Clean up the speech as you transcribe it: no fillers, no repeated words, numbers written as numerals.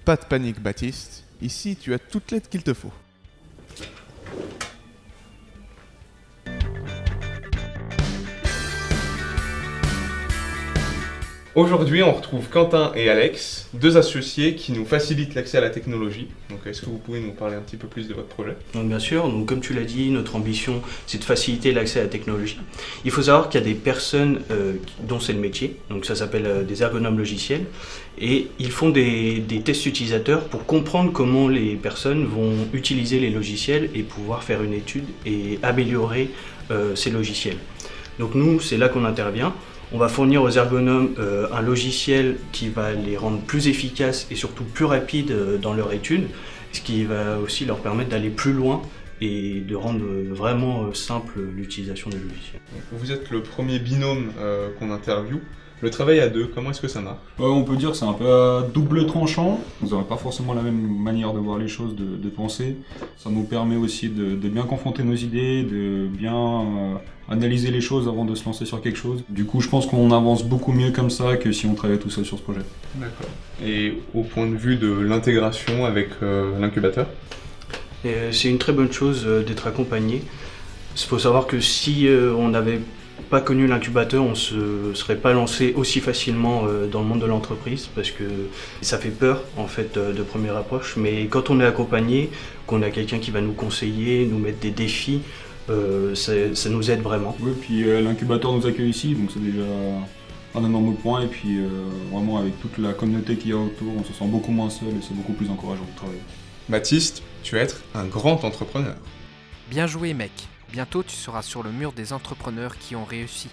Pas de panique Baptiste, ici tu as toute l'aide qu'il te faut. Aujourd'hui, on retrouve Quentin et Alex, deux associés qui nous facilitent l'accès à la technologie. Donc, est-ce que vous pouvez nous parler un petit peu plus de votre projet ? Donc bien sûr, donc comme tu l'as dit, notre ambition c'est de faciliter l'accès à la technologie. Il faut savoir qu'il y a des personnes dont c'est le métier, donc ça s'appelle des ergonomes logiciels, et ils font des tests utilisateurs pour comprendre comment les personnes vont utiliser les logiciels et pouvoir faire une étude et améliorer ces logiciels. Donc nous, c'est là qu'on intervient. On va fournir aux ergonomes un logiciel qui va les rendre plus efficaces et surtout plus rapides dans leur étude, ce qui va aussi leur permettre d'aller plus loin et de rendre vraiment simple l'utilisation des logiciels. Vous êtes le premier binôme qu'on interviewe. Le travail à deux, comment est-ce que ça marche ? On peut dire que c'est un peu à double tranchant. Nous n'avons pas forcément la même manière de voir les choses, de penser. Ça nous permet aussi de bien confronter nos idées, de bien analyser les choses avant de se lancer sur quelque chose. Du coup, je pense qu'on avance beaucoup mieux comme ça que si on travaillait tout seul sur ce projet. D'accord. Et au point de vue de l'intégration avec l'incubateur ? C'est une très bonne chose d'être accompagné. Il faut savoir que si on n'avait pas connu l'incubateur, on ne se serait pas lancé aussi facilement dans le monde de l'entreprise parce que ça fait peur en fait de première approche. Mais quand on est accompagné, qu'on a quelqu'un qui va nous conseiller, nous mettre des défis, ça nous aide vraiment. Oui, puis l'incubateur nous accueille ici, donc c'est déjà un énorme point. Et puis vraiment avec toute la communauté qu'il y a autour, on se sent beaucoup moins seul et c'est beaucoup plus encourageant de travailler. Baptiste, tu vas être un grand entrepreneur. Bien joué mec, bientôt tu seras sur le mur des entrepreneurs qui ont réussi.